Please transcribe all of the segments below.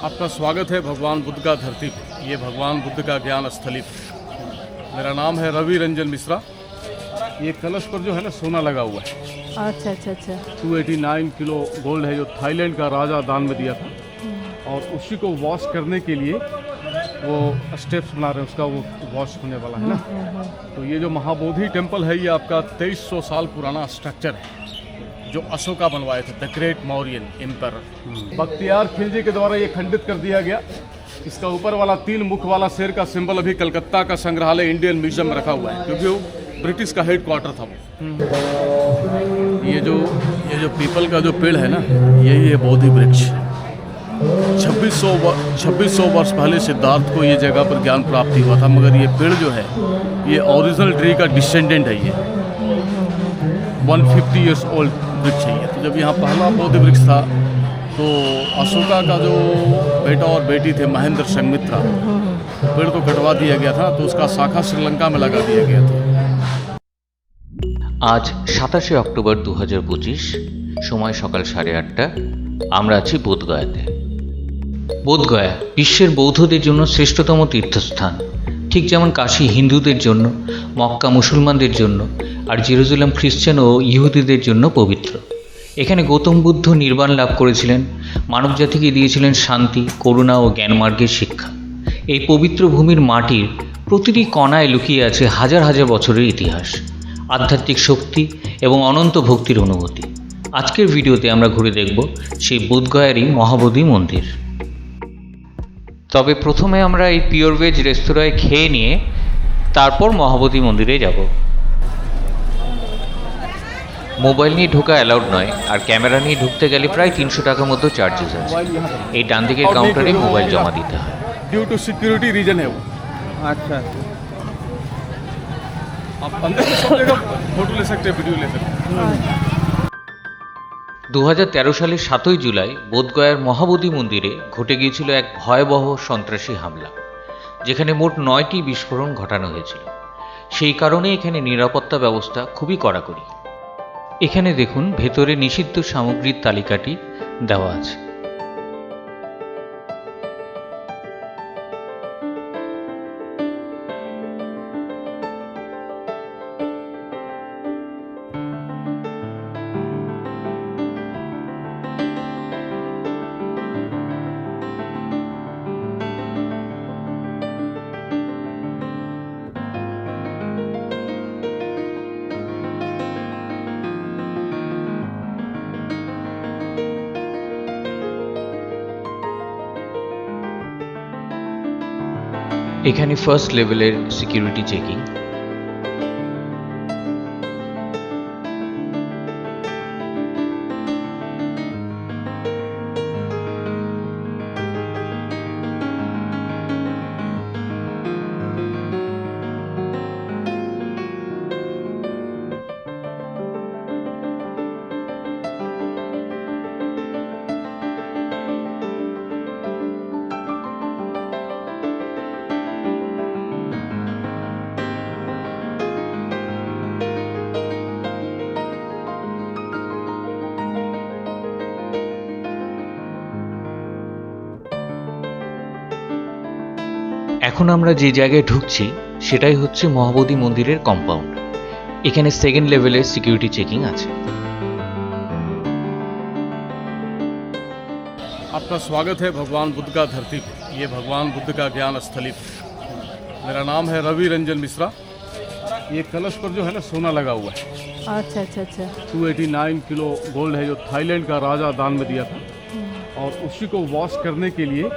आपका स्वागत है भगवान बुद्ध का धरती पर। ये भगवान बुद्ध का ज्ञान स्थली पर। मेरा नाम है रवि रंजन मिश्रा। ये कलश पर जो है ना सोना लगा हुआ है। अच्छा अच्छा अच्छा 289 किलो गोल्ड है जो थाईलैंड का राजा दान में दिया था, और उसी को वॉश करने के लिए वो स्टेप्स बना रहे हैं, उसका वो वॉश होने वाला है ना। तो ये जो महाबोधि टेम्पल है ये आपका 2300 साल पुराना स्ट्रक्चर है जो अशोका बनवाए थे, the great Mauryan emperor. Bakhtiyar Khilji के द्वारा ये खंडित कर दिया गया। इसका ऊपर वाला 3 मुख वाला शेर का सिंबल अभी कलकत्ता का संग्रहालय इंडियन म्यूजियम में रखा हुआ है, क्योंकि वो ब्रिटिश का हेड क्वार्टर था वो। ये जो पीपल का जो पेड़ है ना, यही है बोधि वृक्ष। 2600 वर्ष पहले सिद्धार्थ को ये जगह पर ज्ञान प्राप्ति हुआ था, मगर ये पेड़ जो है ये ओरिजिनल ट्री का डिसेंडेंट है। ये 150 ईयर्स ओल्ड वृक्ष है ये। तो जब यहाँ पहला बोधि वृक्ष था तो अशोका का जो बेटा और बेटी थे महेंद्र संघमित्रा, पेड़ को कटवा दिया गया था, तो उसका शाखा श्रीलंका में लगा दिया गया था। আজ 27শে অক্টোবর 2025, সময় সকাল 8:30। আমরা আছি বোধগয়াতে। বোধগয়া বিশ্বের বৌদ্ধদের জন্য শ্রেষ্ঠতম তীর্থস্থান। ঠিক যেমন কাশী হিন্দুদের জন্য, মক্কা মুসলমানদের জন্য, আর জেরুজালেম খ্রিস্টান ও ইহুদিদের জন্য পবিত্র। এখানে গৌতম বুদ্ধ নির্বাণ লাভ করেছিলেন, মানবজাতিকে দিয়েছিলেন শান্তি, করুণা ও জ্ঞানমার্গের শিক্ষা। এই পবিত্র ভূমির মাটির প্রতিটি কণায় লুকিয়ে আছে হাজার হাজার বছরের ইতিহাস, আধ্যাত্মিক শক্তি এবং অনন্ত ভক্তির অনুভূতি। আজকের ভিডিওতে আমরা ঘুরে দেখব সেই বোধগয়ারই মহাবোধি মন্দির। তবে প্রথমে আমরা এই পিওর ভেজ রেস্তোরাঁয় খেয়ে নিয়ে তারপর মহাবোধি মন্দিরে যাব। মোবাইল নিয়ে ঢোকা অ্যালাউড নয়, আর ক্যামেরা নিয়ে ঢুকতে গেলে প্রায় 300 টাকার মতো চার্জেস আছে। এই ডান দিকের কাউন্টারে মোবাইল জমা দিতে হয়। ड्यू टू सिक्योरिटी रीजन है वो। अच्छा आप अंदर सब जगह फोटो ले सकते हैं, वीडियो ले सकते हैं। 2013 সালের 7ই জুলাই বোধগয়ার মহাবোধি মন্দিরে ঘটে গিয়েছিল এক ভয়াবহ সন্ত্রাসী হামলা, যেখানে মোট 9টি বিস্ফোরণ ঘটানো হয়েছিল। সেই কারণে এখানে নিরাপত্তা ব্যবস্থা খুবই কড়াকড়ি। এখানে দেখুন ভেতরে নিষিদ্ধ সামগ্রীর তালিকাটি দেওয়া আছে। এখানে ফার্স্ট লেভেলের সিকিউরিটি চেকিং। এখন আমরা যে জায়গায় ঢুকছি সেটাই হচ্ছে মহাবোধি মন্দিরের কম্পাউন্ড। এখানে সেকেন্ড লেভেলের সিকিউরিটি চেকিং আছে। आपका स्वागत है भगवान बुद्ध का धरती पर। ये भगवान बुद्ध का ज्ञान स्थली पर। मेरा नाम है रवि रंजन मिश्रा। ये कलश पर जो है ना सोना लगा हुआ है। अच्छा अच्छा अच्छा 289 किलो गोल्ड है जो थाईलैंड का राजा दान में दिया था, और उसी को वॉश करने के लिए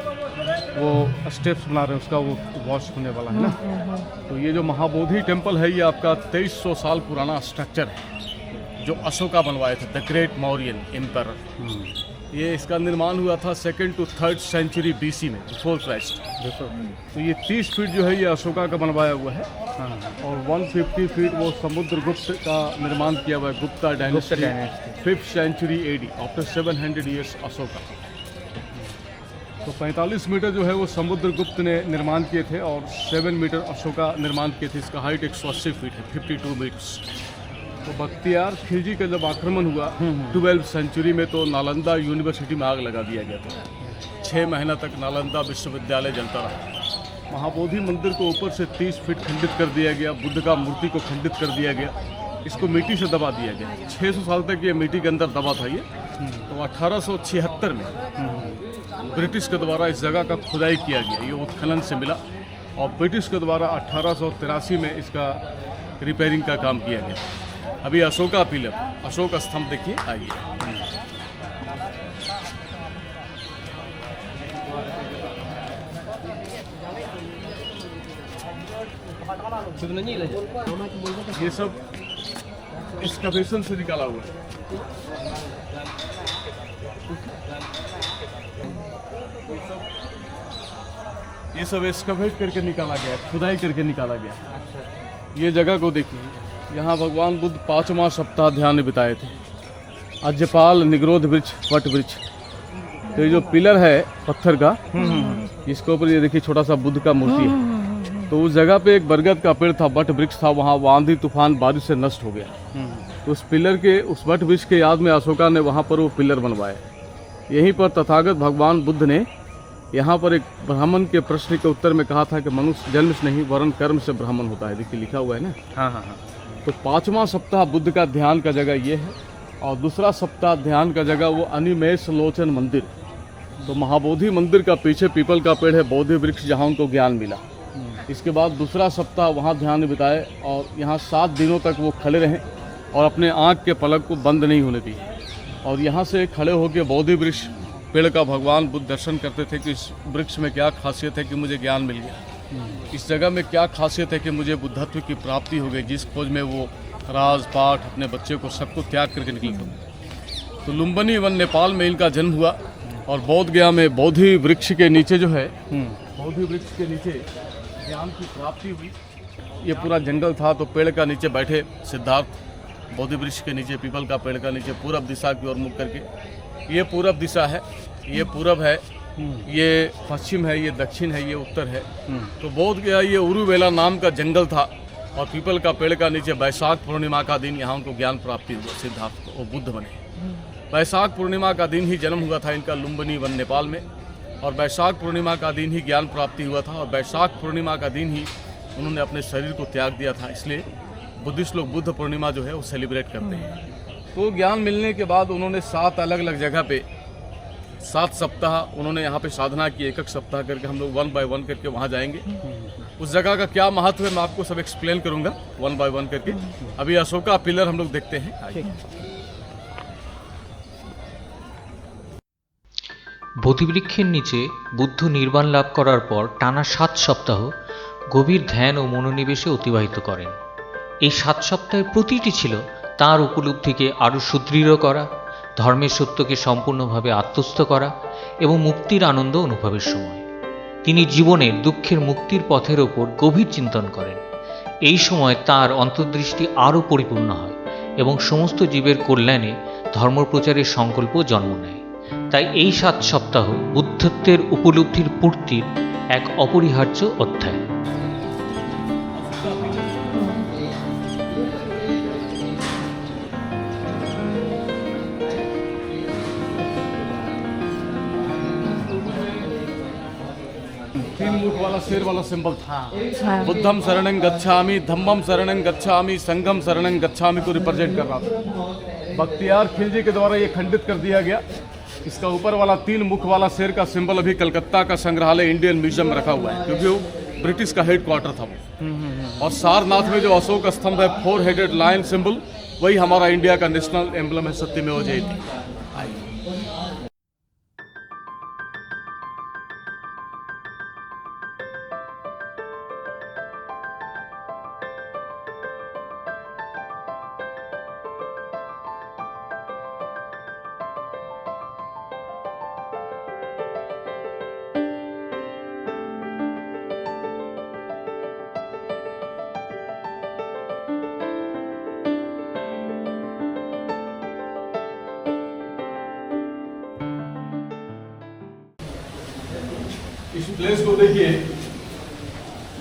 वो स्टेप्स बना रहे हैं, उसका वो वॉश होने वाला है ना। तो ये जो महाबोधि टेम्पल है ये आपका 2300 साल पुराना स्ट्रक्चर है जो अशोका बनवाए थे, द ग्रेट मौर्यन एम्परर। ये इसका निर्माण हुआ था 2nd to 3rd century BC में, बिफोर क्राइस्ट। तो ये 30 फीट जो है ये अशोका का बनवाया हुआ है, और 150 फीट वो समुद्रगुप्त का निर्माण किया हुआ है, Gupta dynasty 5th century AD, after 700 years Ashoka. तो 45 मीटर जो है वो समुद्रगुप्त ने निर्माण किए थे, और 7 मीटर अशोका निर्माण किए थे। इसका हाइट 180 फीट है, 52 मीटर्स। तो बख्तियार खिलजी का जब आक्रमण हुआ 12th सेंचुरी में, तो नालंदा यूनिवर्सिटी में आग लगा दिया गया था। 6 महीना तक नालंदा विश्वविद्यालय जलता रहा। महाबोधि मंदिर को ऊपर से 30 फीट खंडित कर दिया गया, बुद्ध का मूर्ति को खंडित कर दिया गया, इसको मिट्टी से दबा दिया गया। 600 साल तक ये मिट्टी के अंदर दबा था ये। तो 1876 में ब्रिटिश के द्वारा इस जगह का खुदाई किया गया, ये उत्खनन से मिला, और ब्रिटिश के द्वारा 1883 में इसका रिपेयरिंग का काम किया गया। अभी अशोका पिलर, अशोक स्तंभ देखिए, आइए। ये सब एक्सकवेशन से निकाला हुआ है। ये सब एक्सकवेट करके निकाला गया, खुदाई करके निकाला गया। ये जगह को देखिए, यहाँ भगवान बुद्ध 5वां सप्ताह ध्यान में बिताए थे। अज्यपाल, निग्रोध वृक्ष, वट वृक्ष। तो ये जो पिलर है पत्थर का, इसके ऊपर ये देखिए छोटा सा बुद्ध का मूर्ति है। तो उस जगह पे एक बरगद का पेड़ था, वट वृक्ष था, वहाँ आंधी तूफान बारिश से नष्ट हो गया। तो उस पिलर के, उस वट वृक्ष के याद में अशोका ने वहाँ पर वो पिलर बनवाए। यहीं पर तथागत भगवान बुद्ध ने यहाँ पर एक ब्राह्मण के प्रश्न के उत्तर में कहा था कि मनुष्य जन्म से नहीं वरन कर्म से ब्राह्मण होता है। देखिए लिखा हुआ है ना। हाँ। तो 5वां सप्ताह बुद्ध का ध्यान का जगह ये है, और दूसरा सप्ताह ध्यान का जगह वो अनिमेष लोचन मंदिर। तो महाबोधि मंदिर का पीछे पीपल का पेड़ है, बोधि वृक्ष, जहाँ उनको ज्ञान मिला। इसके बाद दूसरा सप्ताह वहाँ ध्यान में बिताए, और यहाँ 7 दिनों तक वो खड़े रहें और अपने आँख के पलक को बंद नहीं होने दिए। और यहाँ से खड़े होकर बोधि वृक्ष पेड़ का भगवान बुद्ध दर्शन करते थे कि इस वृक्ष में क्या खासियत है कि मुझे ज्ञान मिल गया, इस जगह में क्या खासियत है कि मुझे बुद्धत्व की प्राप्ति हो गई, जिस खोज में वो राज पाठ अपने बच्चे को सबको त्याग करके निकले थे। तो लुम्बिनी वन नेपाल में इनका जन्म हुआ, और बोध गया में बोधि वृक्ष के नीचे जो है, बोधि वृक्ष के नीचे ज्ञान की प्राप्ति हुई। ये पूरा जंगल था, तो पेड़ का नीचे बैठे सिद्धार्थ, बोधि वृक्ष के नीचे, पीपल का पेड़ का नीचे, पूरब दिशा की ओर मुख करके। ये पूरब दिशा है, ये पूरब है, ये पश्चिम है, ये दक्षिण है, ये उत्तर है। तो बोध गया ये उरुवेला नाम का जंगल था, और पीपल का पेड़ का नीचे वैशाख पूर्णिमा का दिन यहाँ उनको ज्ञान प्राप्ति हुआ, सिद्धार्थ को, वो बुद्ध बने। वैशाख पूर्णिमा का दिन ही जन्म हुआ था इनका लुम्बिनी वन नेपाल में, और वैशाख पूर्णिमा का दिन ही ज्ञान प्राप्ति हुआ था, और वैशाख पूर्णिमा का दिन ही उन्होंने अपने शरीर को त्याग दिया था। इसलिए बुद्धिस्ट लोग बुद्ध पूर्णिमा जो है वो सेलिब्रेट करते हैं। तो ज्ञान मिलने के बाद उन्होंने 7 अलग अलग जगह पे 7 सप्ताह उन्होंने यहाँ पे साधना की, एक सप्ताह करके। हम लोग 1 बाय 1 करके वहाँ जाएंगे। उस जगह का क्या महत्व है मैं आपको सब एक्सप्लेन करूँगा 1 बाय 1 करके। अभी अशोका पिलर हम लोग देखते हैं। বোধিবৃক্ষের নিচে বুদ্ধ নির্বাণ লাভ করার পর টানা 7 সপ্তাহ গভীর ধ্যান ও মনোনিবেশে অতিবাহিত করেন। এই 7 সপ্তাহের প্রতিটি ছিল তাঁর উপলব্ধিকে আরও সুদৃঢ় করা, ধর্মের সত্যকে সম্পূর্ণভাবে আত্মস্থ করা এবং মুক্তির আনন্দ অনুভবের সময়। তিনি জীবনের দুঃখের মুক্তির পথের ওপর গভীর চিন্তন করেন। এই সময় তাঁর অন্তর্দৃষ্টি আরও পরিপূর্ণ হয় এবং সমস্ত জীবের কল্যাণে ধর্মপ্রচারের সংকল্প জন্ম নেয়। তাই এই 7 সপ্তাহ বুদ্ধত্বের উপলব্ধির পূর্তির এক অপরিহার্য অধ্যায়। तीन मुख वाला शेर वाला सिंबल था। बुद्धम शरणं गच्छामि, धम्मम शरणं गच्छामि, संघम शरणं गच्छामि को रिप्रेजेंट कर रहा था। बख्तियार खिलजी के द्वारा ये खंडित कर दिया गया। इसका ऊपर वाला 3 मुख वाला शेर का सिंबल अभी कलकत्ता का संग्रहालय इंडियन म्यूजियम में रखा हुआ है, क्योंकि वो ब्रिटिश का हेड क्वार्टर था वो। और सारनाथ में जो अशोक स्तंभ है, 4 हेडेड लायन सिंबल, वही हमारा इंडिया का नेशनल एम्बलम है, सत्यमेव जयते। इस प्लेस को देखिए,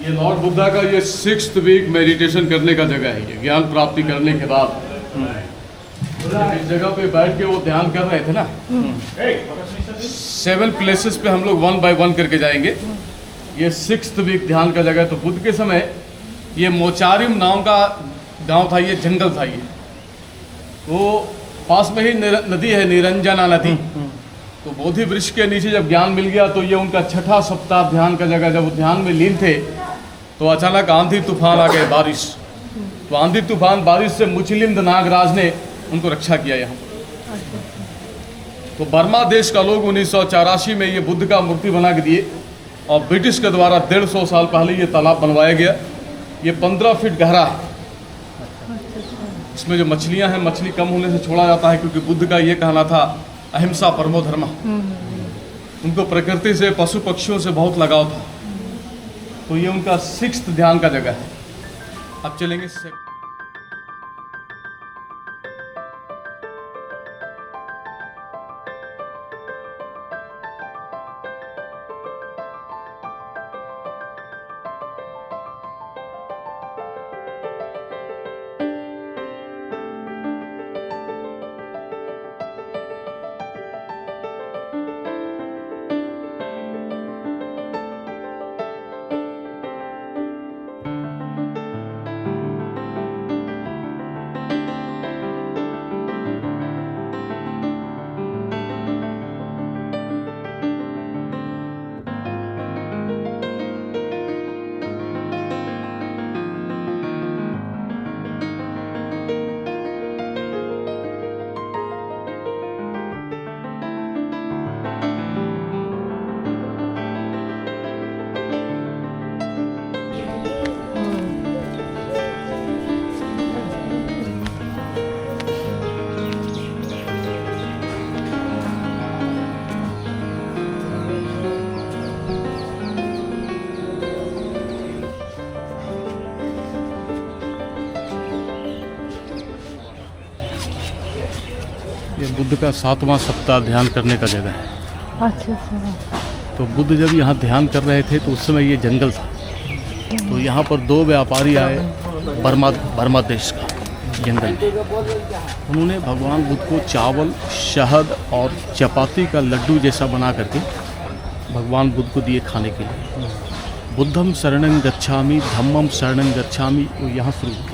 ये लॉर्ड बुद्धा का ये 6th वीक मेडिटेशन करने का जगह है। ये ज्ञान प्राप्ति करने के बाद इस जगह पे बैठ के वो ध्यान कर रहे थे ना। 7 प्लेसेस पे हम लोग 1 बाय 1 करके जाएंगे। ये 6th वीक ध्यान का जगह। तो बुद्ध के समय ये मोचारिम नाम का गांव था, ये जंगल था। ये वो पास में ही नदी है, निरंजना नदी। तो बोधि वृक्ष के नीचे जब ज्ञान मिल गया तो ये उनका 6ठा सप्ताह ध्यान का जगह। जब वो ध्यान में लीन थे तो अचानक आंधी तूफान आ गए, बारिश। तो आंधी तूफान बारिश से मुचलिंद नागराज ने उनको रक्षा किया यहाँ। तो बर्मा देश का लोग 1984 में ये बुद्ध का मूर्ति बना के दिए और ब्रिटिश के द्वारा 150 साल पहले ये तालाब बनवाया गया। ये 15 फीट गहरा है। इसमें जो मछलियां हैं, मछली कम होने से छोड़ा जाता है, क्योंकि बुद्ध का ये कहना था अहिंसा परमो धर्म। उनको प्रकृति से, पशु पक्षियों से बहुत लगाव था। तो ये उनका 6th ध्यान का जगह है। अब चलेंगे ये बुद्ध का 7वां सप्ताह ध्यान करने का जगह है। अच्छा। तो बुद्ध जब यहाँ ध्यान कर रहे थे तो उस समय ये जंगल था। तो यहाँ पर 2 व्यापारी आए बर्मा देश का जंगल में। उन्होंने भगवान बुद्ध को चावल, शहद और चपाती का लड्डू जैसा बना करके भगवान बुद्ध को दिए खाने के लिए। बुद्धम शरणं गच्छामि, धम्मम शरणं गच्छामि, वो यहाँ शुरू हुआ।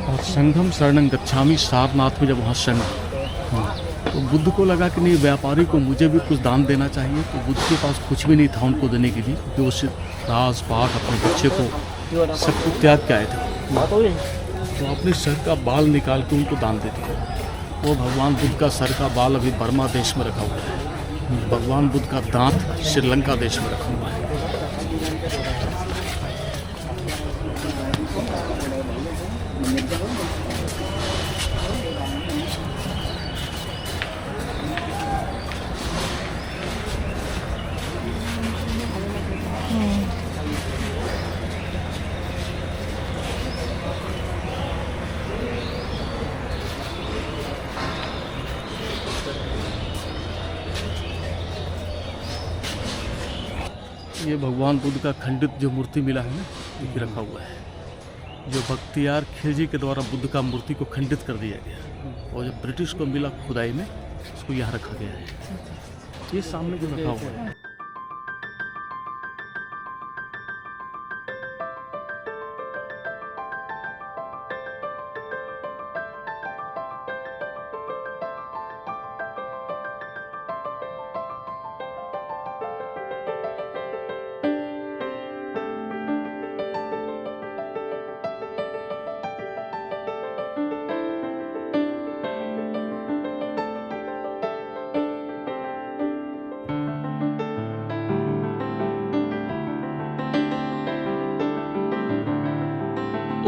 और संघम शरणं गच्छामि सारनाथ में जब वहाँ संघ। तो बुद्ध को लगा कि नहीं, व्यापारी को मुझे भी कुछ दान देना चाहिए। तो बुद्ध के पास कुछ भी नहीं था उनको देने के लिए, क्योंकि वो राज पाठ अपने बच्चे को सब कुछ त्याग के आए थे। तो अपने सर का बाल निकाल के उनको दान दे दिया। वो भगवान बुद्ध का सर का बाल अभी बर्मा देश में रखा हुआ है। भगवान बुद्ध का दांत श्रीलंका देश में रखा हुआ है। ये भगवान बुद्ध का खंडित जो मूर्ति मिला है ना, ये भी रखा हुआ है। जो बख्तियार खिलजी के द्वारा बुद्ध का मूर्ति को खंडित कर दिया गया, और जब ब्रिटिश को मिला खुदाई में, उसको यहाँ रखा गया है। ये सामने जो रखा हुआ है।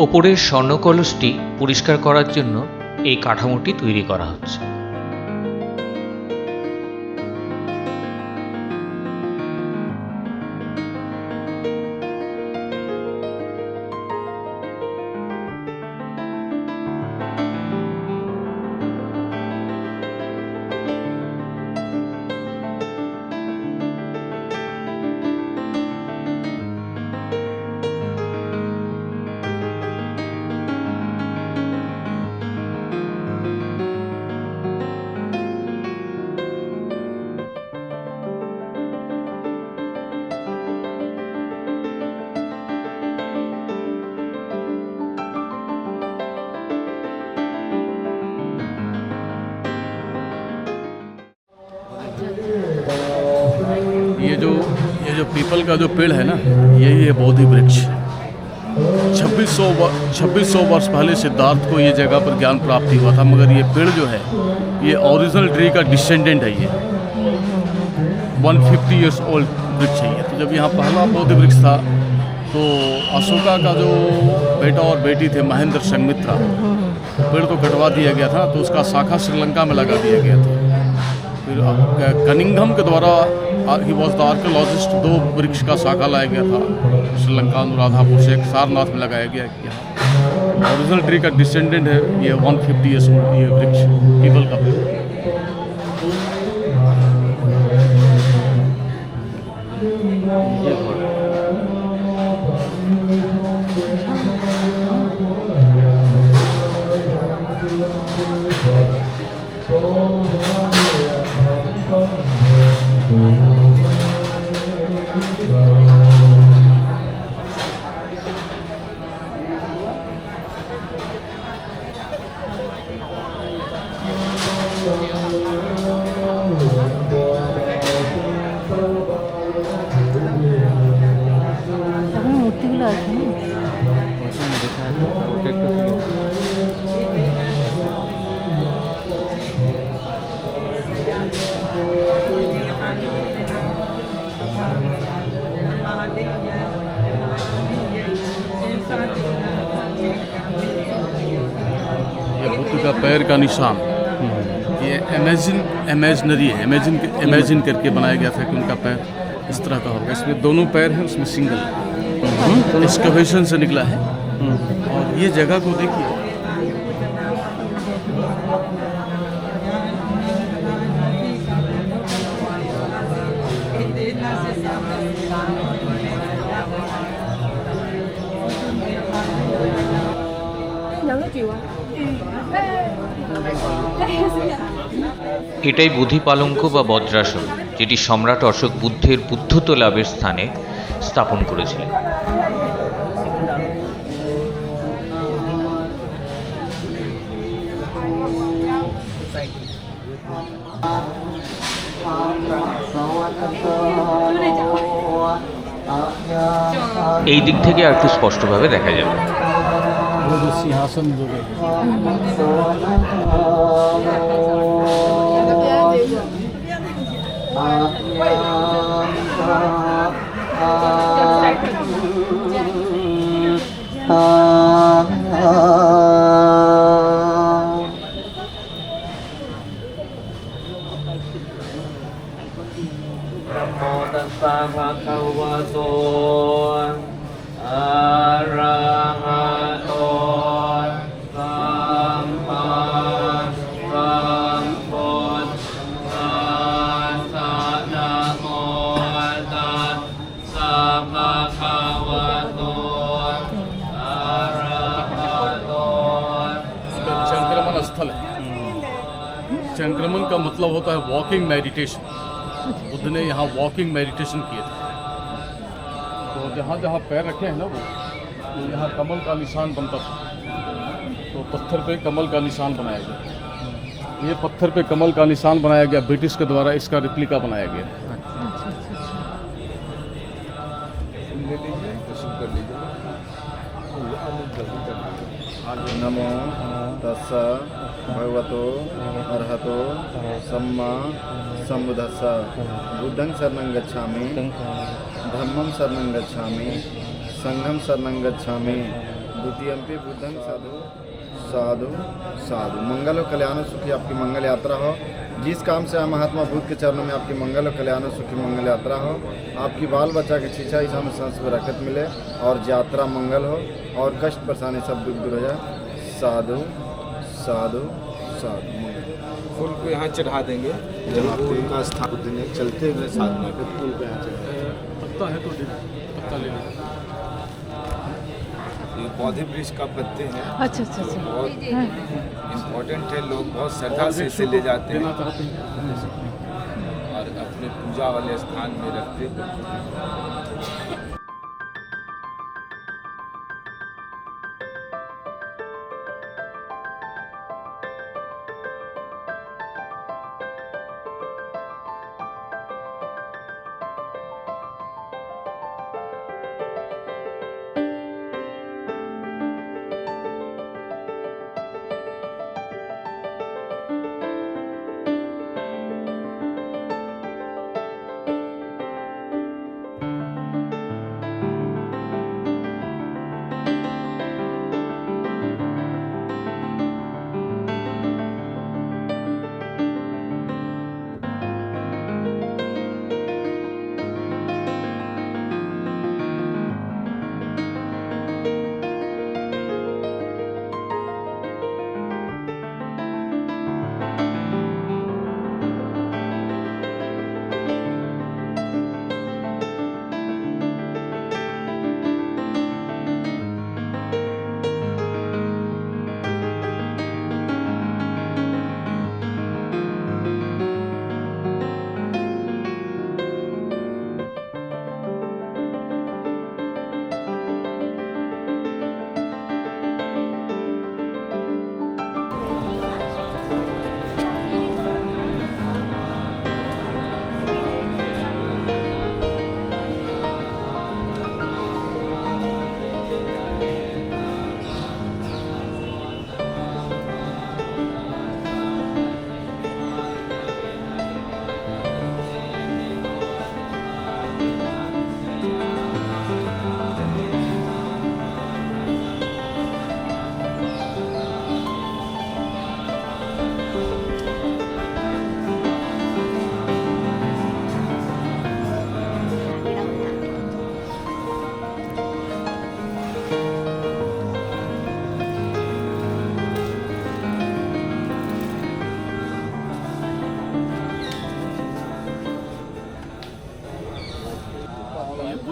ওপরের স্বর্ণকলসটি পরিষ্কার করার জন্য এই কাঠামোটি তৈরি করা হচ্ছে। ये जो पीपल का जो पेड़ है ना, यही है बोधि वृक्ष। 2600 वर्ष पहले सिद्धार्थ को ये जगह पर ज्ञान प्राप्ति हुआ था, मगर ये पेड़ जो है ये ओरिजिनल ट्री का डिसेंडेंट है। ये 150 ईयर्स ओल्ड वृक्ष है ये। तो जब यहाँ पहला बोधि वृक्ष था तो अशोका का जो बेटा और बेटी थे महेंद्र संघमित्रा, पेड़ तो कटवा दिया गया था, तो उसका शाखा श्रीलंका में लगा दिया गया था। फिर कनिंघम के द्वारा ही वॉज द आर्कियोलॉजिस्ट, 2 वृक्ष का शाखा लाया गया था श्रीलंका अनुराधापुर से, एक सारनाथ में लगाया गया। यहाँ ओरिजिनल ट्री का डिसेंडेंट है ये 150 ईयर्स ओल्ड ये वृक्ष पीपल का पेड़। মূর্তিগুলো আছে না? ये बुद्ध का पैर का निशान, ये इमेजिनरी है, इमेजिन करके बनाया गया था कि उनका पैर इस तरह का होगा। इसमें दोनों पैर हैं, उसमें सिंगल एक्सकवेशन से निकला है। और ये जगह को देखिए, এটাই বোধি পালঙ্ক বা বজ্রাসন, যেটি সম্রাট অশোক বুদ্ধের বুদ্ধত্ব লাভের স্থানে স্থাপন করেছিলেন। এই দিক থেকে আর একটু স্পষ্টভাবে দেখা যাবে। सिंहासन स्थल है। संक्रमण का मतलब होता है वॉकिंग मेडिटेशन। बुद्ध ने यहाँ वॉकिंग मेडिटेशन किए थे। तो जहाँ जहाँ पैर रखे हैं ना वो, तो यहाँ कमल का निशान बनता था। तो पत्थर पे कमल का निशान बनाया गया। ये पत्थर पे कमल का निशान बनाया गया, ब्रिटिश के द्वारा इसका रिप्लिका बनाया गया। नमो तस्सा भगवतो अरहतो सम्मा सम्बुद्धस्सा। बुद्धं शरणं गच्छामि, धम्मं शरणं गच्छामि, संघं शरणं गच्छामि, द्वितीयंपि बुद्धं साधु साधु साधु। मंगल और कल्याण सुखी आपकी मंगल यात्रा हो। जिस काम से आए महात्मा बुद्ध के चरणों में आपकी मंगल और कल्याण सुखी मंगल यात्रा हो। आपकी बाल बच्चा की शिक्षा ईसा में सांस बरकत मिले और यात्रा मंगल हो और कष्ट परेशानी सब दुख दूर हो जाए। साधु साधु साधु। फूल को यहाँ चढ़ा देंगे, जहाँ फूल का स्थान बुद्ध ने चलते हुए साधना के फूल को यहाँ चढ़ा। पत्ता है तो पत्ता ले लीजिए। ये पौधे वृक्ष का पत्ते हैं, अच्छा अच्छा अच्छा। बहुत इम्पोर्टेंट है। लोग बहुत श्रद्धा से इसे ले जाते हैं और अपने पूजा वाले स्थान में रखते हैं।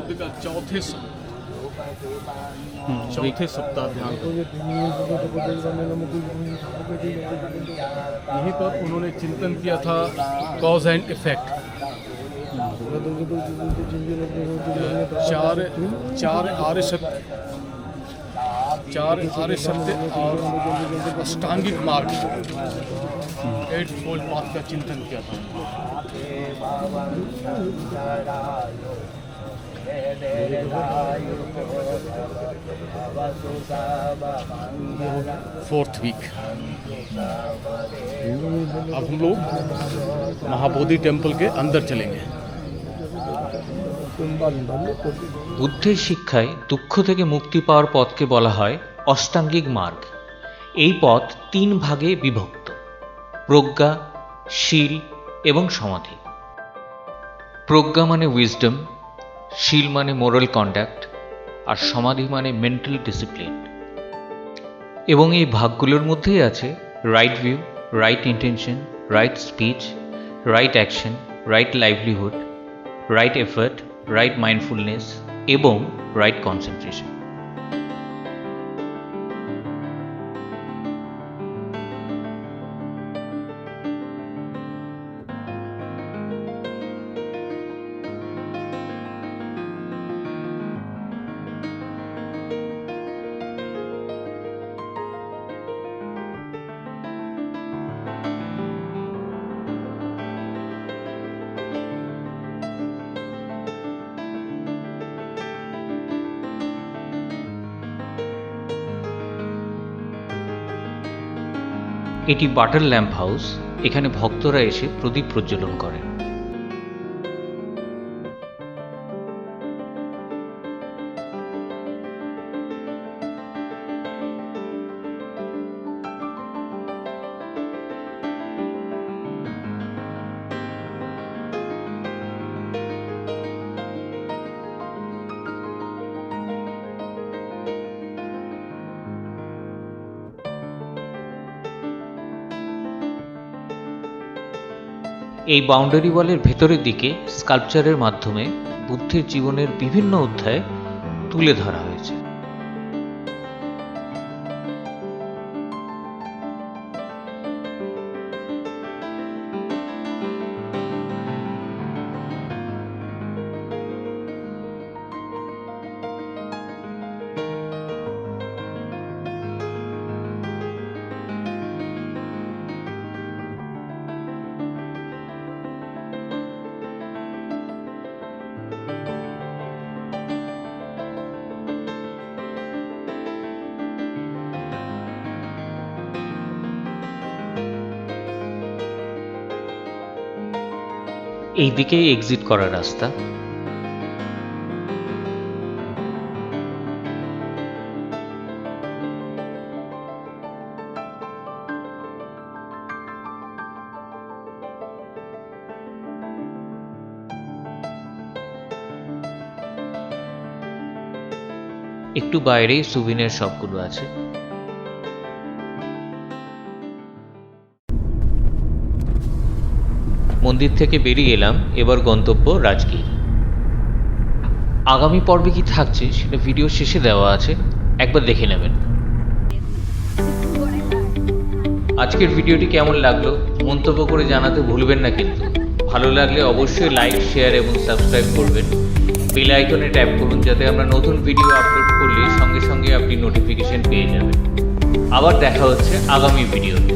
बुद्ध का चौथे सप्ताह ध्यान करें। यहीं पर उन्होंने चिंतन किया था कॉज एंड इफेक्ट। चार आर्य सत्य और अष्टांगिक मार्ग 8 फोल्ड पाथ का चिंतन किया था। फोर्थ वीक अब हम लोग महाबोधि टेम्पल के अंदर चलेंगे। বুদ্ধের শিক্ষায় দুঃখ থেকে মুক্তি পাওয়ার পথকে বলা হয় অষ্টাঙ্গিক মার্গ। এই পথ 3 ভাগে বিভক্ত: প্রজ্ঞা, শীল এবং সমাধি। প্রজ্ঞা মানে উইজডম, শীল মানে মোরাল কন্ডাক্ট, আর সমাধি মানে মেন্টাল ডিসিপ্লিন। এবং এই ভাগগুলোর মধ্যেই আছে right view, right intention, right speech, right action, right livelihood, right effort, right mindfulness এবং রাইট কনসেন্ট্রেশন। এটি বাটার ল্যাম্প হাউস। এখানে ভক্তরা এসে প্রদীপ প্রজ্বলন করেন। এই বাউন্ডারি ওয়ালের ভেতরের দিকে স্কাল্পচারের মাধ্যমে বুদ্ধের জীবনের বিভিন্ন অধ্যায় তুলে ধরা হয়েছে। এই দিকেই এক্সিট করার রাস্তা। একটু বাইরেই সুভিনিয়ার শপগুলো আছে। মন্দির থেকে বেরিয়ে এলাম, এবার গন্তব্য রাজগীর। আগামী পর্বে কি থাকছে সেটা ভিডিও শেষে দেওয়া আছে, একবার দেখে নেবেন। আজকের ভিডিওটি কেমন লাগলো মন্তব্য করে জানাতে ভুলবেন না কিন্তু। ভালো লাগলে অবশ্যই লাইক, শেয়ার এবং সাবস্ক্রাইব করবেন। বেল আইকনে ট্যাপ করুন যাতে আমরা নতুন ভিডিও আপলোড করলে সঙ্গে সঙ্গে আপনি নোটিফিকেশন পেয়ে যাবেন। আবার দেখা হচ্ছে আগামী ভিডিওতে।